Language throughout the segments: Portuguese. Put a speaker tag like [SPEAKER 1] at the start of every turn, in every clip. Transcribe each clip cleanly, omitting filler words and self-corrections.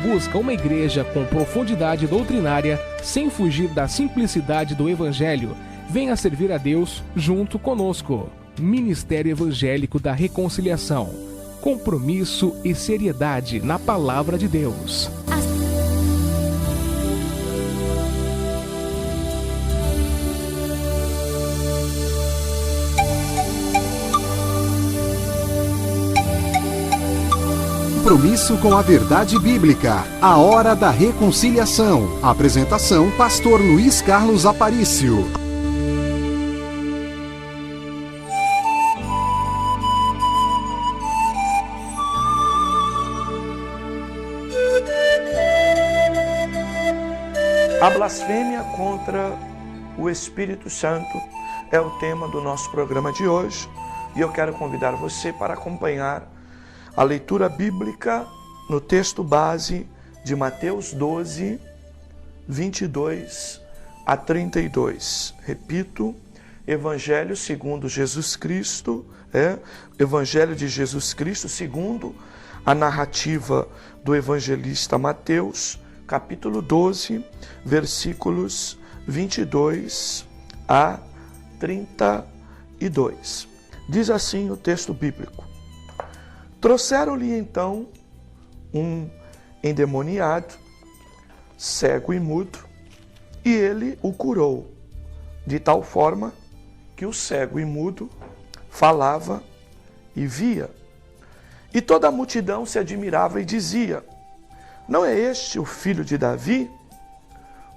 [SPEAKER 1] busca uma igreja com profundidade doutrinária, sem fugir da simplicidade do Evangelho, venha servir a Deus junto conosco. Ministério Evangélico da Reconciliação. Compromisso e seriedade na Palavra de Deus.
[SPEAKER 2] Compromisso com a verdade bíblica. A hora da reconciliação. Apresentação: Pastor Luiz Carlos Aparício.
[SPEAKER 3] A blasfêmia contra o Espírito Santo é o tema do nosso programa de hoje e eu quero convidar você para acompanhar a leitura bíblica no texto base de Mateus 12, 22 a 32. Repito, Evangelho segundo Jesus Cristo, Evangelho de Jesus Cristo segundo a narrativa do evangelista Mateus, capítulo 12, versículos 22 a 32. Diz assim o texto bíblico: Trouxeram-lhe então um endemoniado, cego e mudo, e ele o curou, de tal forma que o cego e mudo falava e via. E toda a multidão se admirava e dizia: Não é este o filho de Davi?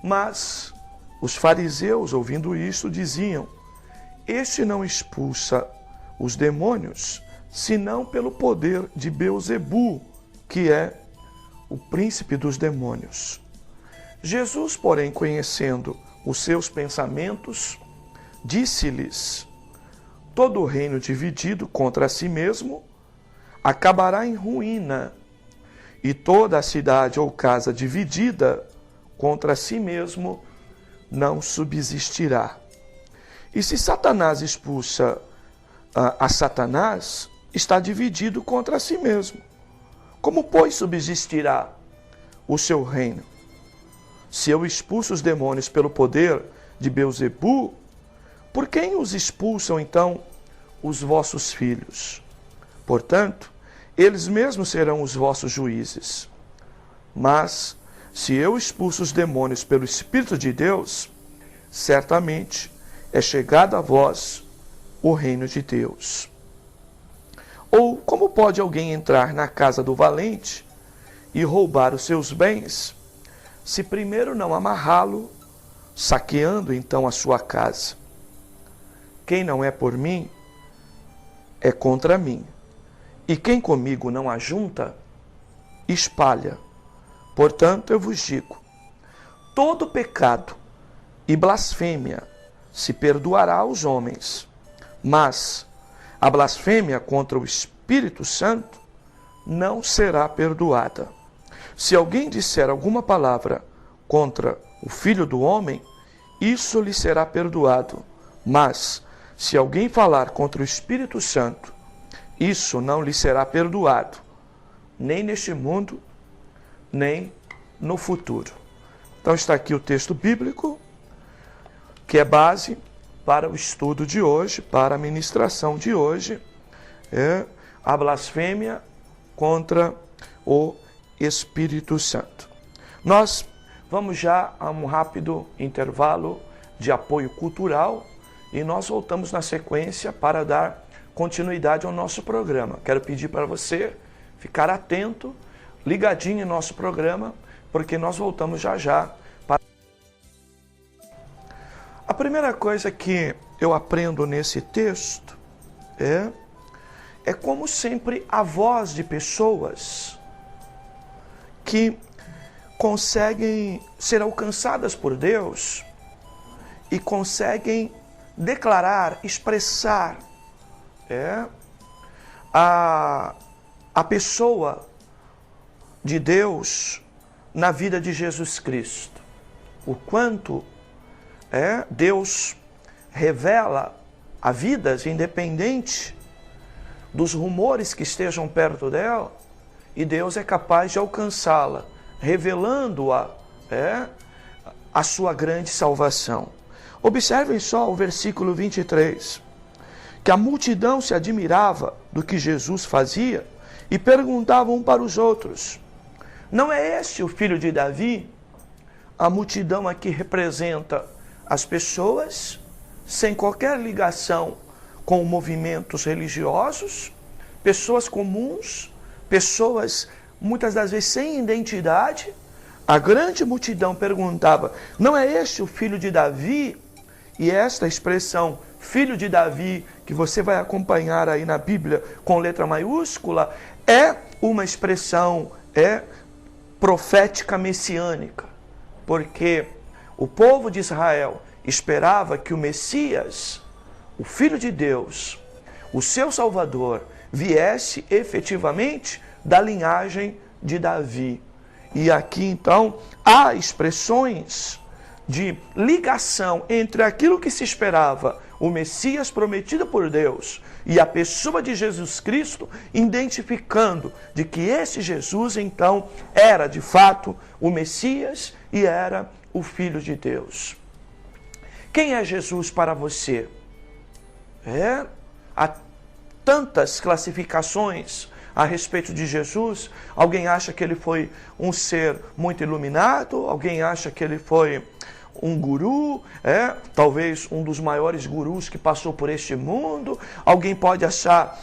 [SPEAKER 3] Mas os fariseus, ouvindo isto, diziam: Este não expulsa os demônios, senão pelo poder de Beelzebu, que é o príncipe dos demônios. Jesus, porém, conhecendo os seus pensamentos, disse-lhes: Todo reino dividido contra si mesmo acabará em ruína, e toda a cidade ou casa dividida contra si mesmo não subsistirá. E se Satanás expulsa a Satanás, está dividido contra si mesmo. Como, pois, subsistirá o seu reino? Se eu expulso os demônios pelo poder de Beelzebu, por quem os expulsam, então, os vossos filhos? Portanto, eles mesmos serão os vossos juízes. Mas, se eu expulso os demônios pelo Espírito de Deus, certamente é chegado a vós o reino de Deus. Ou como pode alguém entrar na casa do valente e roubar os seus bens, se primeiro não amarrá-lo, saqueando então a sua casa? Quem não é por mim, é contra mim. E quem comigo não ajunta, espalha. Portanto, eu vos digo: todo pecado e blasfêmia se perdoará aos homens, mas a blasfêmia contra o Espírito Santo não será perdoada. Se alguém disser alguma palavra contra o Filho do Homem, isso lhe será perdoado. Mas, se alguém falar contra o Espírito Santo, isso não lhe será perdoado, nem neste mundo, nem no futuro. Então está aqui o texto bíblico, que é base para o estudo de hoje, para a ministração de hoje, a blasfêmia contra o Espírito Santo. Nós vamos já a um rápido intervalo de apoio cultural e nós voltamos na sequência para dar continuidade ao nosso programa. Quero pedir para você ficar atento, ligadinho em nosso programa, porque nós voltamos já já. A primeira coisa que eu aprendo nesse texto é como sempre a voz de pessoas que conseguem ser alcançadas por Deus e conseguem declarar, expressar a pessoa de Deus na vida de Jesus Cristo. O quanto Deus revela a vidas independente dos rumores que estejam perto dela, e Deus é capaz de alcançá-la revelando a sua grande salvação. Observem só o versículo 23, que a multidão se admirava do que Jesus fazia e perguntavam um para os outros: não é este o filho de Davi? A multidão aqui representa as pessoas sem qualquer ligação com movimentos religiosos, pessoas comuns, pessoas muitas das vezes sem identidade. A grande multidão perguntava: não é este o filho de Davi? E esta expressão, filho de Davi, que você vai acompanhar aí na Bíblia com letra maiúscula, é uma expressão profética messiânica, porque o povo de Israel esperava que o Messias, o Filho de Deus, o seu Salvador, viesse efetivamente da linhagem de Davi. E aqui então há expressões de ligação entre aquilo que se esperava, o Messias prometido por Deus, e a pessoa de Jesus Cristo, identificando de que esse Jesus então era de fato o Messias e era o Filho de Deus. Quem é Jesus para você? Há tantas classificações a respeito de Jesus. Alguém acha que ele foi um ser muito iluminado, alguém acha que ele foi um guru, talvez um dos maiores gurus que passou por este mundo. Alguém pode achar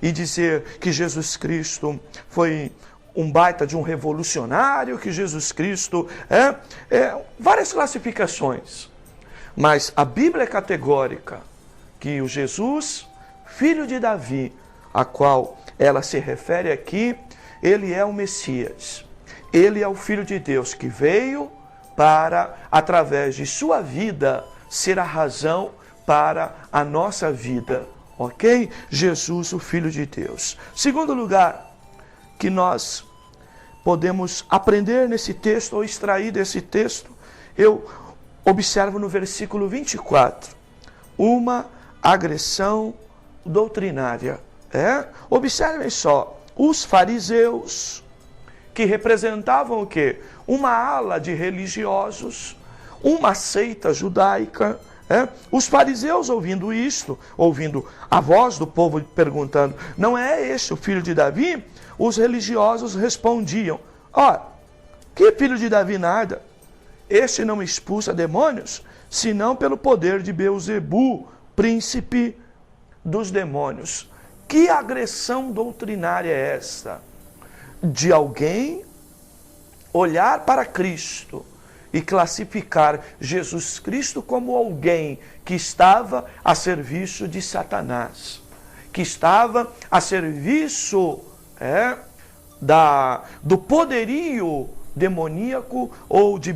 [SPEAKER 3] e dizer que Jesus Cristo foi um baita de um revolucionário, que Jesus Cristo várias classificações. Mas a Bíblia é categórica que o Jesus, filho de Davi, a qual ela se refere aqui, ele é o Messias. Ele é o Filho de Deus que veio para, através de sua vida, ser a razão para a nossa vida. Ok? Jesus, o Filho de Deus. Segundo lugar que nós podemos aprender nesse texto ou extrair desse texto, eu observo no versículo 24, uma agressão doutrinária. Observem só, os fariseus, que representavam o quê? Uma ala de religiosos, uma seita judaica. Os fariseus, ouvindo isto, ouvindo a voz do povo perguntando: não é este o filho de Davi? Os religiosos respondiam: que filho de Davi nada? Este não expulsa demônios, senão pelo poder de Beelzebu, príncipe dos demônios. Que agressão doutrinária é esta? De alguém olhar para Cristo e classificar Jesus Cristo como alguém que estava a serviço de Satanás, que estava a serviço do poderio demoníaco ou de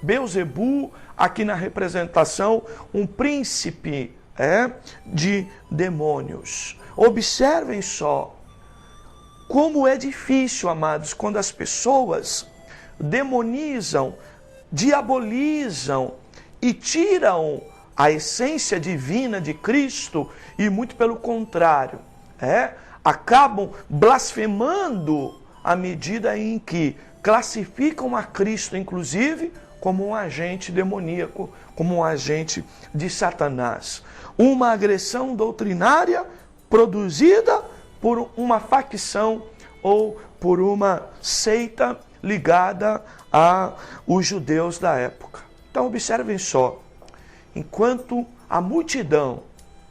[SPEAKER 3] Beelzebu, aqui na representação, um príncipe de demônios. Observem só como é difícil, amados, quando as pessoas demonizam, diabolizam e tiram a essência divina de Cristo e, muito pelo contrário, acabam blasfemando à medida em que classificam a Cristo, inclusive, como um agente demoníaco, como um agente de Satanás. Uma agressão doutrinária produzida por uma facção ou por uma seita ligada aos judeus da época. Então observem só, enquanto a multidão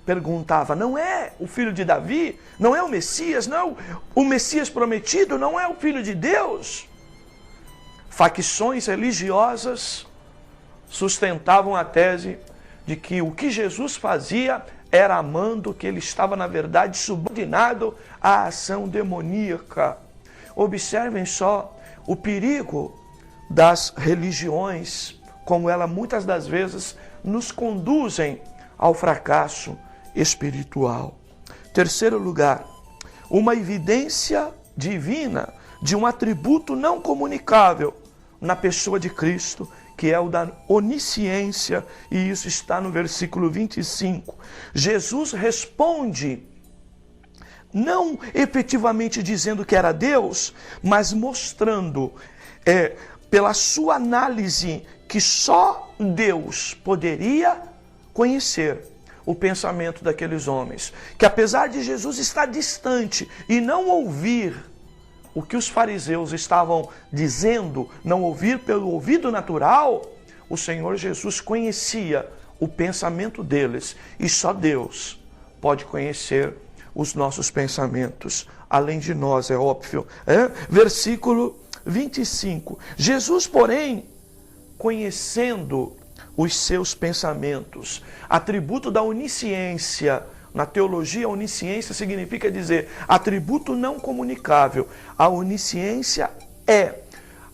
[SPEAKER 3] perguntava: não é o filho de Davi? Não é o Messias? Não, o Messias prometido? Não é o filho de Deus? Facções religiosas sustentavam a tese de que o que Jesus fazia era amando, que ele estava, na verdade, subordinado à ação demoníaca. Observem só o perigo das religiões, como elas muitas das vezes nos conduzem ao fracasso espiritual. Terceiro lugar, uma evidência divina de um atributo não comunicável na pessoa de Cristo, que é o da onisciência, e isso está no versículo 25. Jesus responde, não efetivamente dizendo que era Deus, mas mostrando pela sua análise, que só Deus poderia conhecer o pensamento daqueles homens. Que apesar de Jesus estar distante e não ouvir o que os fariseus estavam dizendo, não ouvir pelo ouvido natural, o Senhor Jesus conhecia o pensamento deles. E só Deus pode conhecer os nossos pensamentos, além de nós, é óbvio. Versículo 25. Jesus, porém, conhecendo os seus pensamentos, atributo da onisciência. Na teologia, onisciência significa dizer atributo não comunicável. A onisciência é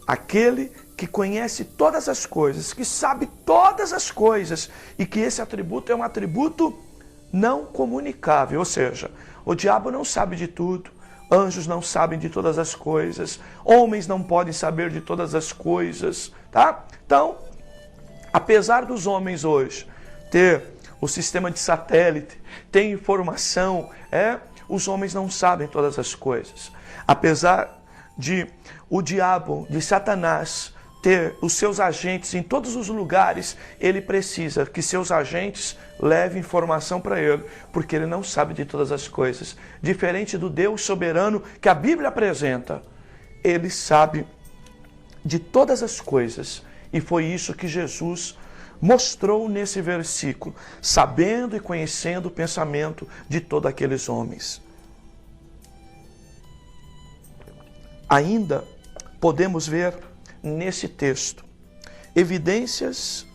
[SPEAKER 3] aquele que conhece todas as coisas, que sabe todas as coisas, e que esse atributo é um atributo não comunicável. Ou seja, o diabo não sabe de tudo, anjos não sabem de todas as coisas, homens não podem saber de todas as coisas, tá? Então, apesar dos homens hoje ter o sistema de satélite, ter informação, os homens não sabem todas as coisas. Apesar de o diabo, de Satanás, ter os seus agentes em todos os lugares, ele precisa que seus agentes levem informação para ele, porque ele não sabe de todas as coisas. Diferente do Deus soberano que a Bíblia apresenta, ele sabe de todas as coisas. E foi isso que Jesus mostrou nesse versículo, sabendo e conhecendo o pensamento de todos aqueles homens. Ainda podemos ver nesse texto evidências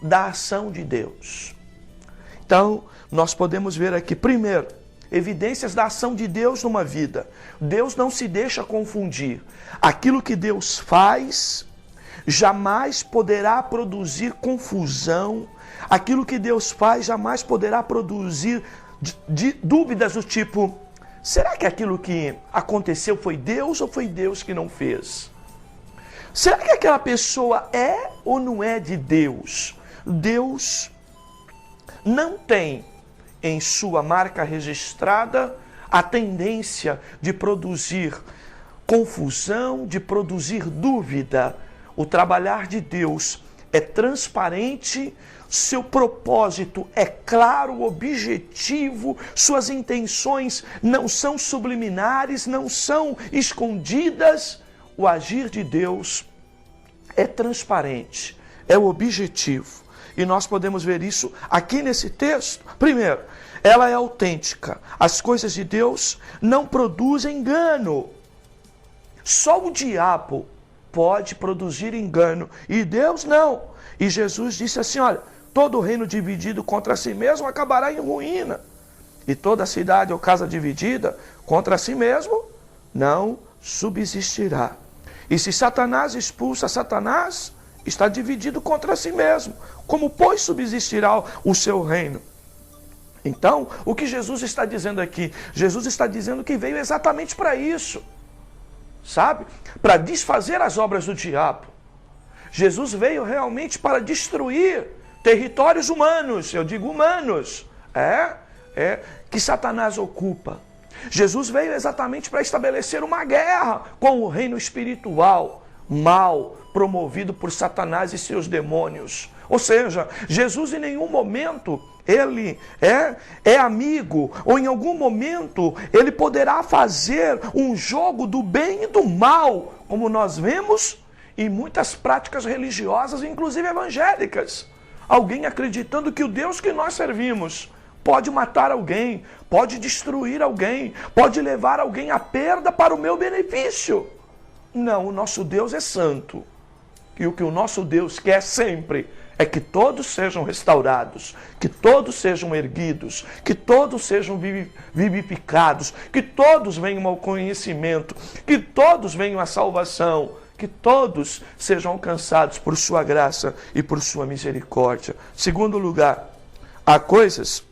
[SPEAKER 3] da ação de Deus. Então, nós podemos ver aqui, primeiro, evidências da ação de Deus numa vida. Deus não se deixa confundir. Aquilo que Deus faz jamais poderá produzir confusão. Aquilo que Deus faz jamais poderá produzir dúvidas do tipo: será que aquilo que aconteceu foi Deus ou foi Deus que não fez? Será que aquela pessoa é ou não é de Deus? Deus não tem em sua marca registrada a tendência de produzir confusão, de produzir dúvida. O trabalhar de Deus é transparente, seu propósito é claro, objetivo, suas intenções não são subliminares, não são escondidas. O agir de Deus é transparente, é o objetivo. E nós podemos ver isso aqui nesse texto. Primeiro, ela é autêntica. As coisas de Deus não produzem engano. Só o diabo pode produzir engano, e Deus não. E Jesus disse assim, olha, todo reino dividido contra si mesmo acabará em ruína. E toda cidade ou casa dividida contra si mesmo não subsistirá. E se Satanás expulsa Satanás, está dividido contra si mesmo. Como, pois, subsistirá o seu reino? Então, o que Jesus está dizendo aqui? Jesus está dizendo que veio exatamente para isso. Sabe? Para desfazer as obras do diabo. Jesus veio realmente para destruir territórios humanos, eu digo humanos, que Satanás ocupa. Jesus veio exatamente para estabelecer uma guerra com o reino espiritual, mal, promovido por Satanás e seus demônios. Ou seja, Jesus em nenhum momento ele é amigo, ou em algum momento ele poderá fazer um jogo do bem e do mal, como nós vemos em muitas práticas religiosas, inclusive evangélicas. Alguém acreditando que o Deus que nós servimos pode matar alguém, pode destruir alguém, pode levar alguém à perda para o meu benefício. Não, o nosso Deus é santo. E o que o nosso Deus quer sempre é que todos sejam restaurados, que todos sejam erguidos, que todos sejam vivificados, que todos venham ao conhecimento, que todos venham à salvação, que todos sejam alcançados por sua graça e por sua misericórdia. Segundo lugar, há coisas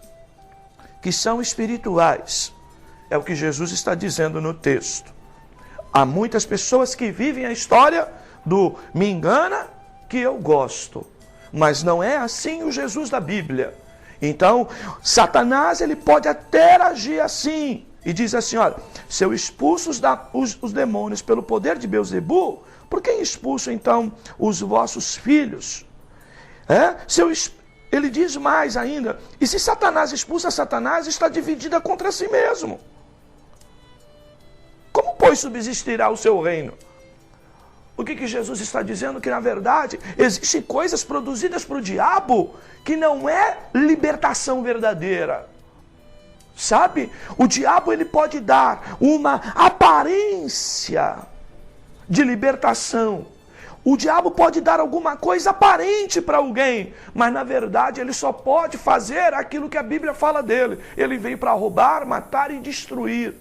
[SPEAKER 3] que são espirituais. É o que Jesus está dizendo no texto. Há muitas pessoas que vivem a história do me engana que eu gosto. Mas não é assim o Jesus da Bíblia. Então, Satanás ele pode até agir assim. E diz assim, olha, se eu expulso os demônios pelo poder de Beelzebu, por quem expulso então os vossos filhos? Ele diz mais ainda, e se Satanás expulsa Satanás, está dividida contra si mesmo. Como, pois, subsistirá o seu reino? O que Jesus está dizendo? Que, na verdade, existem coisas produzidas para o diabo que não é libertação verdadeira. Sabe? O diabo ele pode dar uma aparência de libertação. O diabo pode dar alguma coisa aparente para alguém, mas na verdade ele só pode fazer aquilo que a Bíblia fala dele. Ele veio para roubar, matar e destruir.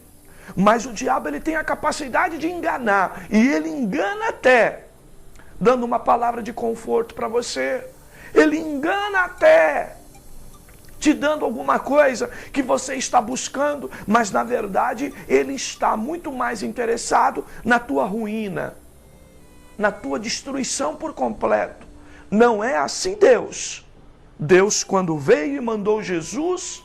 [SPEAKER 3] Mas o diabo ele tem a capacidade de enganar, e ele engana até dando uma palavra de conforto para você. Ele engana até te dando alguma coisa que você está buscando, mas na verdade ele está muito mais interessado na tua ruína, na tua destruição por completo. Não é assim Deus. Deus, quando veio e mandou Jesus,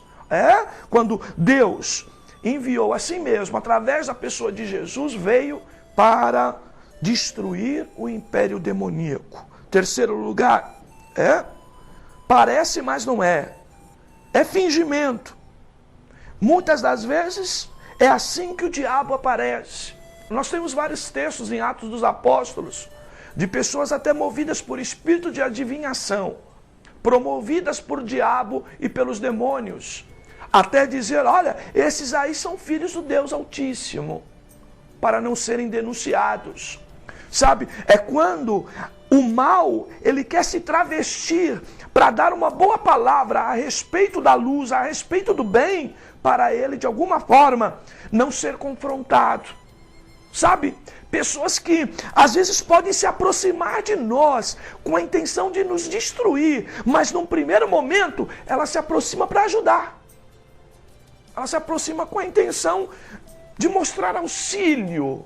[SPEAKER 3] quando Deus enviou a si mesmo, através da pessoa de Jesus, veio para destruir o império demoníaco. Terceiro lugar, parece, mas não é. É fingimento. Muitas das vezes é assim que o diabo aparece. Nós temos vários textos em Atos dos Apóstolos, de pessoas até movidas por espírito de adivinhação, promovidas por diabo e pelos demônios, até dizer, olha, esses aí são filhos do Deus Altíssimo, para não serem denunciados. Sabe, é quando o mal, ele quer se travestir para dar uma boa palavra a respeito da luz, a respeito do bem, para ele, de alguma forma, não ser confrontado. Sabe, pessoas que às vezes podem se aproximar de nós com a intenção de nos destruir, mas num primeiro momento, ela se aproxima para ajudar. Ela se aproxima com a intenção de mostrar auxílio.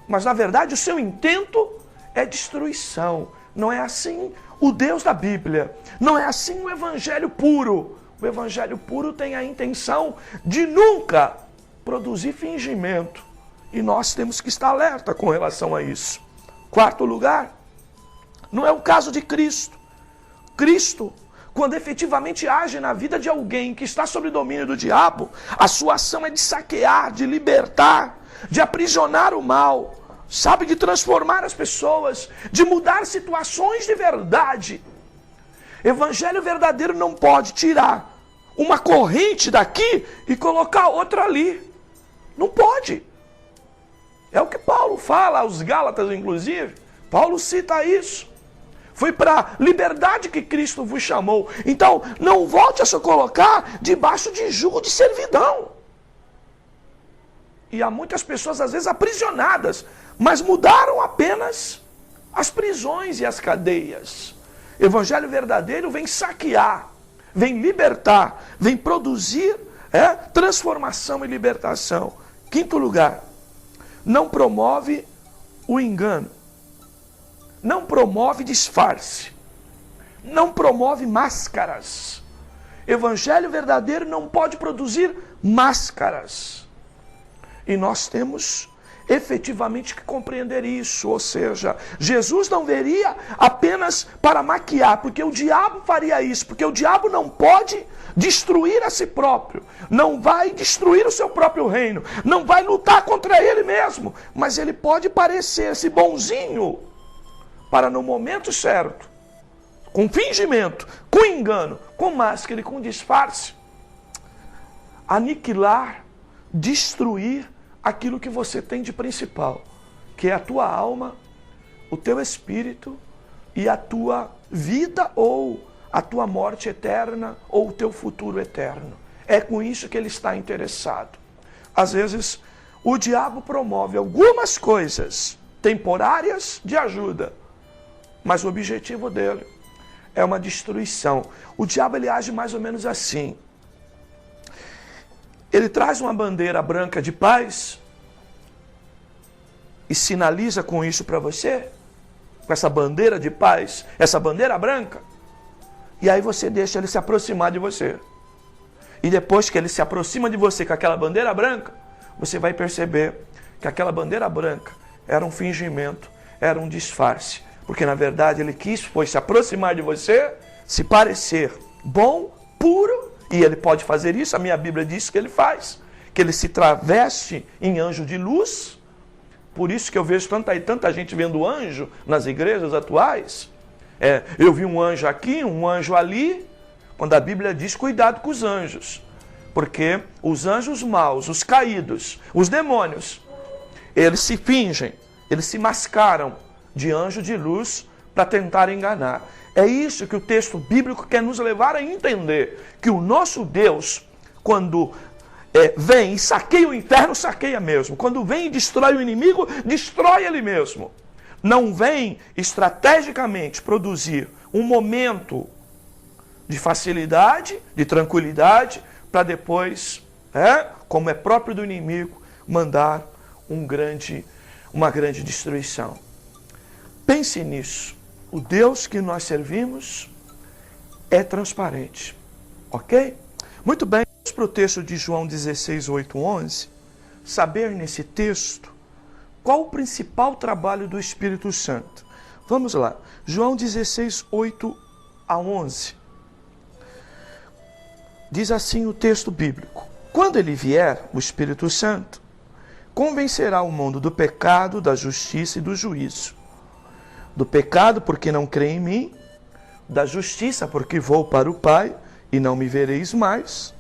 [SPEAKER 3] Mas, na verdade, o seu intento é destruição. Não é assim o Deus da Bíblia. Não é assim o Evangelho puro. O Evangelho puro tem a intenção de nunca produzir fingimento. E nós temos que estar alerta com relação a isso. Quarto lugar, não é o caso de Cristo. Cristo, quando efetivamente age na vida de alguém que está sob o domínio do diabo, a sua ação é de saquear, de libertar, de aprisionar o mal, sabe, de transformar as pessoas, de mudar situações de verdade. Evangelho verdadeiro não pode tirar uma corrente daqui e colocar outra ali. Não pode. É o que Paulo fala aos Gálatas, inclusive. Paulo cita isso. Foi para a liberdade que Cristo vos chamou. Então, não volte a se colocar debaixo de jugo de servidão. E há muitas pessoas, às vezes, aprisionadas, mas mudaram apenas as prisões e as cadeias. Evangelho verdadeiro vem saquear, vem libertar, vem produzir transformação e libertação. Quinto lugar, não promove o engano. Não promove disfarce. Não promove máscaras. Evangelho verdadeiro não pode produzir máscaras. E nós temos efetivamente que compreender isso. Ou seja, Jesus não veria apenas para maquiar, porque o diabo faria isso, porque o diabo não pode destruir a si próprio, não vai destruir o seu próprio reino, não vai lutar contra ele mesmo, mas ele pode parecer-se bonzinho, para no momento certo, com fingimento, com engano, com máscara e com disfarce, aniquilar, destruir aquilo que você tem de principal, que é a tua alma, o teu espírito e a tua vida ou a tua morte eterna ou o teu futuro eterno. É com isso que ele está interessado. Às vezes, o diabo promove algumas coisas temporárias de ajuda, mas o objetivo dele é uma destruição. O diabo ele age mais ou menos assim. Ele traz uma bandeira branca de paz e sinaliza com isso para você, com essa bandeira de paz, essa bandeira branca, e aí você deixa ele se aproximar de você. E depois que ele se aproxima de você com aquela bandeira branca, você vai perceber que aquela bandeira branca era um fingimento, era um disfarce. Porque na verdade ele foi se aproximar de você, se parecer bom, puro, e ele pode fazer isso, a minha Bíblia diz que ele faz, que ele se traveste em anjo de luz. Por isso que eu vejo tanta gente vendo anjo nas igrejas atuais. Eu vi um anjo aqui, um anjo ali, quando a Bíblia diz cuidado com os anjos. Porque os anjos maus, os caídos, os demônios, eles se fingem, eles se mascaram de anjo de luz para tentar enganar. É isso que o texto bíblico quer nos levar a entender, que o nosso Deus, quando vem e saqueia o inferno, saqueia mesmo. Quando vem e destrói o inimigo, destrói ele mesmo. Não vem estrategicamente produzir um momento de facilidade, de tranquilidade, para depois, como é próprio do inimigo, mandar uma grande destruição. Pense nisso. O Deus que nós servimos é transparente. Ok? Muito bem, vamos para o texto de João 16, 8, 11. Saber nesse texto qual o principal trabalho do Espírito Santo. Vamos lá. João 16, 8 a 11. Diz assim o texto bíblico: quando ele vier, o Espírito Santo convencerá o mundo do pecado, da justiça e do juízo. Do pecado, porque não crê em mim; da justiça, porque vou para o Pai e não me vereis mais;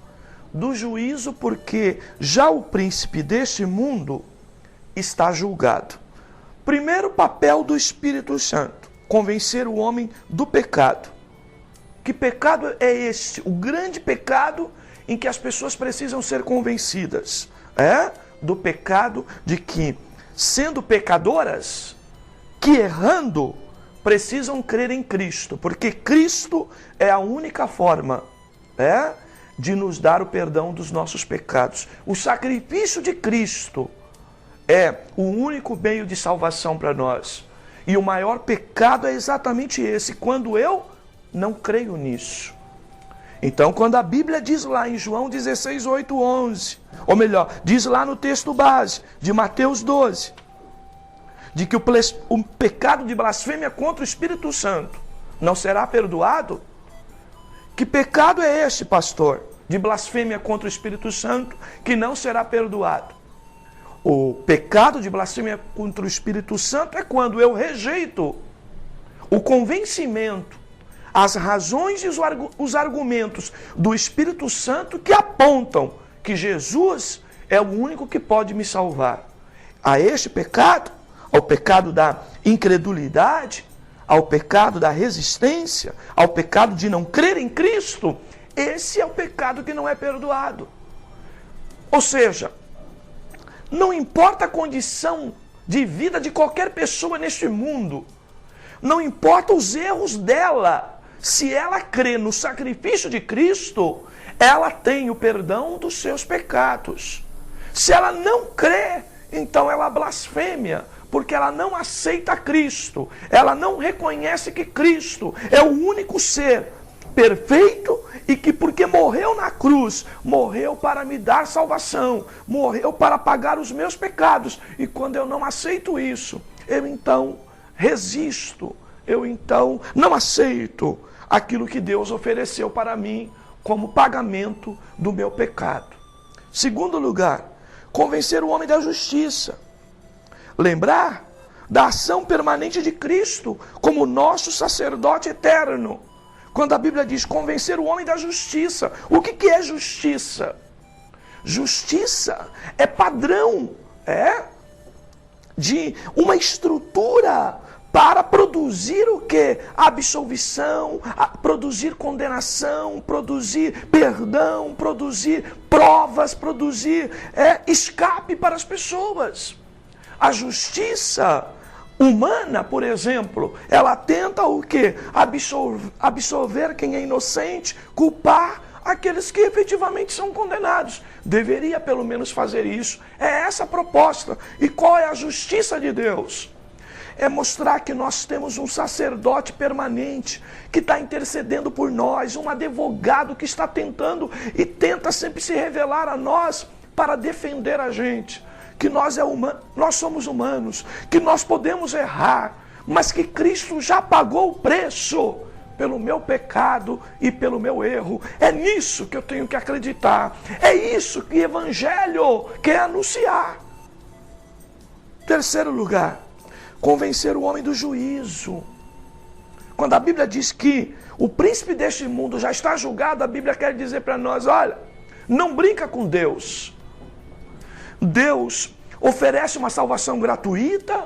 [SPEAKER 3] do juízo, porque já o príncipe deste mundo está julgado. Primeiro papel do Espírito Santo: convencer o homem do pecado. Que pecado é este? O grande pecado em que as pessoas precisam ser convencidas. Do pecado de que, sendo pecadoras, que errando, precisam crer em Cristo. Porque Cristo é a única forma de nos dar o perdão dos nossos pecados. O sacrifício de Cristo é o único meio de salvação para nós. E o maior pecado é exatamente esse, quando eu não creio nisso. Então, quando a Bíblia diz lá em João 16, 8, 11, ou melhor, diz lá no texto base de Mateus 12, de que o pecado de blasfêmia contra o Espírito Santo não será perdoado, que pecado é este, pastor, de blasfêmia contra o Espírito Santo que não será perdoado? O pecado de blasfêmia contra o Espírito Santo é quando eu rejeito o convencimento, as razões e os argumentos do Espírito Santo que apontam que Jesus é o único que pode me salvar. A este pecado, ao pecado da incredulidade, ao pecado da resistência, ao pecado de não crer em Cristo, esse é o pecado que não é perdoado. Ou seja, não importa a condição de vida de qualquer pessoa neste mundo, não importa os erros dela, se ela crê no sacrifício de Cristo, ela tem o perdão dos seus pecados. Se ela não crê, então ela blasfêmia, porque ela não aceita Cristo, ela não reconhece que Cristo é o único ser perfeito e que, porque morreu na cruz, morreu para me dar salvação, morreu para pagar os meus pecados. E quando eu não aceito isso, eu então resisto, eu então não aceito aquilo que Deus ofereceu para mim como pagamento do meu pecado. Segundo lugar, convencer o homem da justiça. Lembrar da ação permanente de Cristo como nosso sacerdote eterno. Quando a Bíblia diz convencer o homem da justiça. O que é justiça? Justiça é padrão, de uma estrutura para produzir o quê? Absolvição, produzir condenação, produzir perdão, produzir provas, produzir escape para as pessoas. A justiça humana, por exemplo, ela tenta o quê? Absolver quem é inocente, culpar aqueles que efetivamente são condenados. Deveria pelo menos fazer isso. É essa a proposta. E qual é a justiça de Deus? É mostrar que nós temos um sacerdote permanente que está intercedendo por nós, um advogado que está tentando e tenta sempre se revelar a nós para defender a gente. que nós somos humanos, que nós podemos errar, mas que Cristo já pagou o preço pelo meu pecado e pelo meu erro. É nisso que eu tenho que acreditar. É isso que o Evangelho quer anunciar. Terceiro lugar, convencer o homem do juízo. Quando a Bíblia diz que o príncipe deste mundo já está julgado, a Bíblia quer dizer para nós, olha, não brinca com Deus. Deus oferece uma salvação gratuita.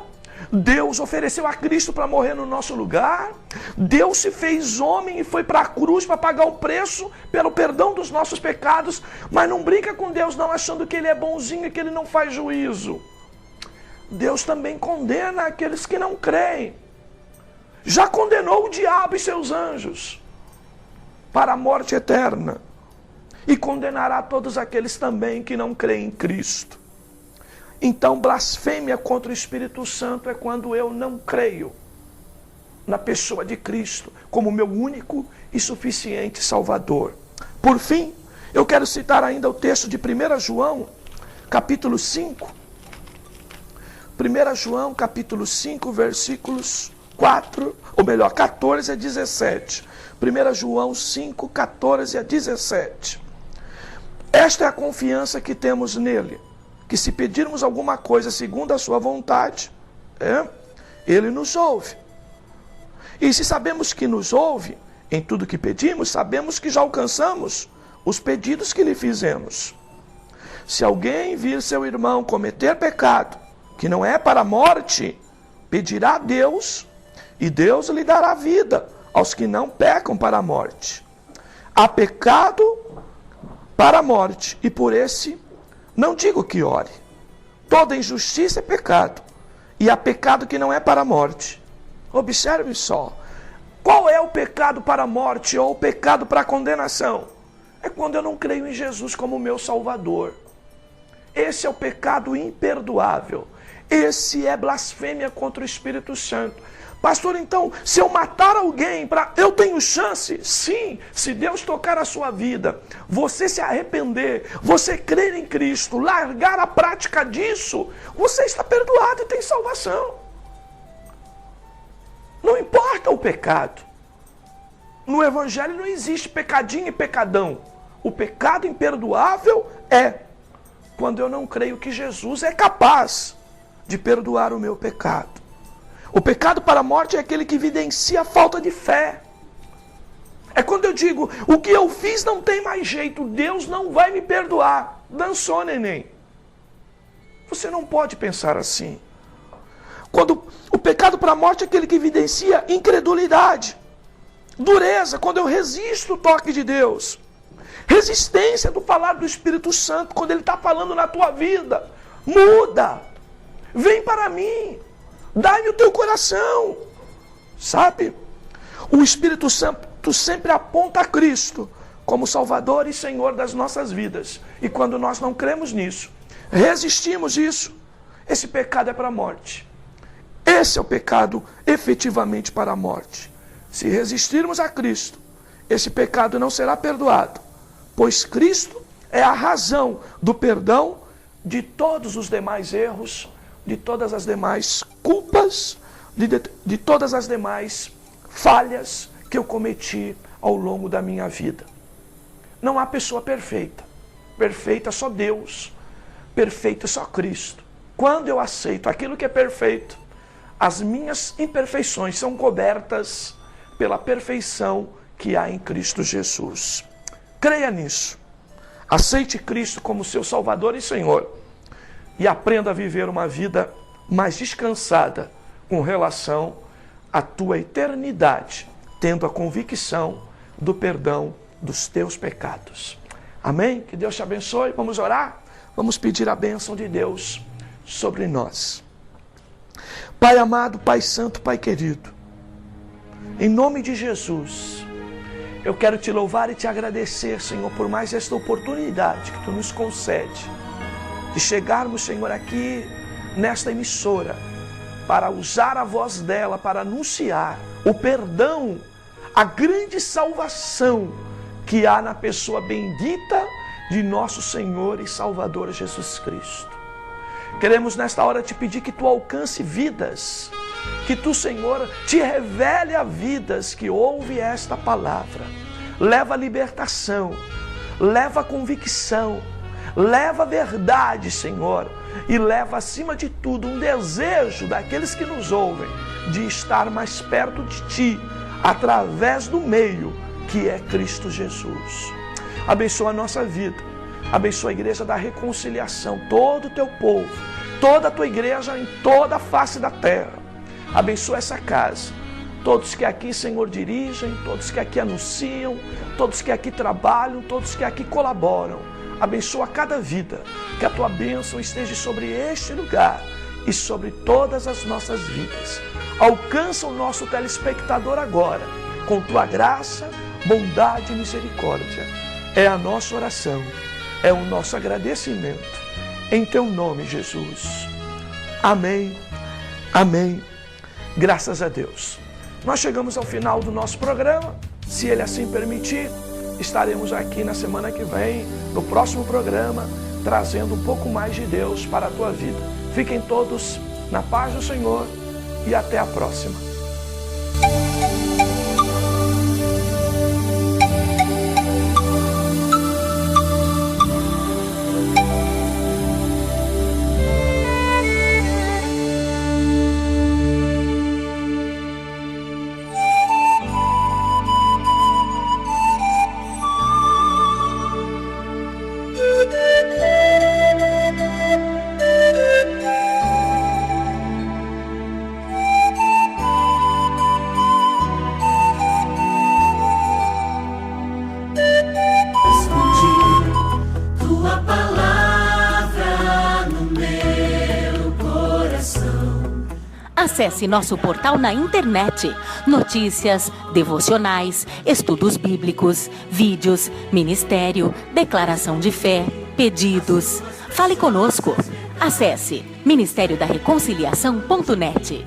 [SPEAKER 3] Deus ofereceu a Cristo para morrer no nosso lugar. Deus se fez homem e foi para a cruz para pagar o preço pelo perdão dos nossos pecados. Mas não brinca com Deus não, achando que Ele é bonzinho e que Ele não faz juízo. Deus também condena aqueles que não creem. Já condenou o diabo e seus anjos para a morte eterna. E condenará todos aqueles também que não creem em Cristo. Então, blasfêmia contra o Espírito Santo é quando eu não creio na pessoa de Cristo como meu único e suficiente Salvador. Por fim, eu quero citar ainda o texto de 1 João, capítulo 5. 1 João, capítulo 5, versículos 14 a 17. 1 João 5, 14 a 17. Esta é a confiança que temos nele, que se pedirmos alguma coisa segundo a sua vontade, Ele nos ouve. E se sabemos que nos ouve em tudo que pedimos, sabemos que já alcançamos os pedidos que lhe fizemos. Se alguém vir seu irmão cometer pecado, que não é para a morte, pedirá a Deus, e Deus lhe dará vida aos que não pecam para a morte. Há pecado para a morte, e por esse não digo que ore. Toda injustiça é pecado, e há pecado que não é para a morte. Observe só, qual é o pecado para a morte ou o pecado para a condenação? É quando eu não creio em Jesus como meu Salvador. Esse é o pecado imperdoável. Esse é blasfêmia contra o Espírito Santo. Pastor, então, se eu matar alguém, eu tenho chance? Sim, se Deus tocar a sua vida, você se arrepender, você crer em Cristo, largar a prática disso, você está perdoado e tem salvação. Não importa o pecado. No Evangelho não existe pecadinho e pecadão. O pecado imperdoável é quando eu não creio que Jesus é capaz de perdoar o meu pecado. O pecado para a morte é aquele que evidencia a falta de fé. É quando eu digo, o que eu fiz não tem mais jeito, Deus não vai me perdoar. Dançou, neném. Você não pode pensar assim. Quando o pecado para a morte é aquele que evidencia incredulidade, dureza, quando eu resisto o toque de Deus. Resistência do falar do Espírito Santo, quando Ele está falando na tua vida. Muda. Vem para mim. Dai-me o teu coração. Sabe? O Espírito Santo sempre aponta a Cristo como Salvador e Senhor das nossas vidas. E quando nós não cremos nisso, resistimos isso, esse pecado é para a morte. Esse é o pecado efetivamente para a morte. Se resistirmos a Cristo, esse pecado não será perdoado, pois Cristo é a razão do perdão de todos os demais erros, de todas as demais culpas, de todas as demais falhas que eu cometi ao longo da minha vida. Não há pessoa perfeita. Perfeita só Deus. Perfeito só Cristo. Quando eu aceito aquilo que é perfeito, as minhas imperfeições são cobertas pela perfeição que há em Cristo Jesus. Creia nisso. Aceite Cristo como seu Salvador e Senhor. E aprenda a viver uma vida mais descansada com relação à tua eternidade, tendo a convicção do perdão dos teus pecados. Amém? Que Deus te abençoe. Vamos orar? Vamos pedir a bênção de Deus sobre nós. Pai amado, Pai santo, Pai querido, em nome de Jesus, eu quero te louvar e te agradecer, Senhor, por mais esta oportunidade que Tu nos concede de chegarmos, Senhor, aqui nesta emissora, para usar a voz dela, para anunciar o perdão, a grande salvação que há na pessoa bendita de nosso Senhor e Salvador Jesus Cristo. Queremos nesta hora te pedir que tu alcance vidas, que tu, Senhor, te revele a vidas que ouve esta palavra. Leva libertação, leva convicção, leva verdade, Senhor, e leva acima de tudo um desejo daqueles que nos ouvem de estar mais perto de ti, através do meio que é Cristo Jesus. Abençoa a nossa vida, abençoa a igreja da reconciliação, todo o teu povo, toda a tua igreja em toda a face da terra. Abençoa essa casa, todos que aqui, Senhor, dirigem, todos que aqui anunciam, todos que aqui trabalham, todos que aqui colaboram. Abençoa cada vida, que a tua bênção esteja sobre este lugar e sobre todas as nossas vidas. Alcança o nosso telespectador agora, com tua graça, bondade e misericórdia. É a nossa oração, é o nosso agradecimento. Em teu nome, Jesus. Amém, amém. Graças a Deus. Nós chegamos ao final do nosso programa. Se Ele assim permitir, estaremos aqui na semana que vem, no próximo programa, trazendo um pouco mais de Deus para a tua vida. Fiquem todos na paz do Senhor e até a próxima.
[SPEAKER 4] Acesse nosso portal na internet. Notícias, devocionais, estudos bíblicos, vídeos, ministério, declaração de fé, pedidos. Fale conosco. Acesse ministériodareconciliação.net.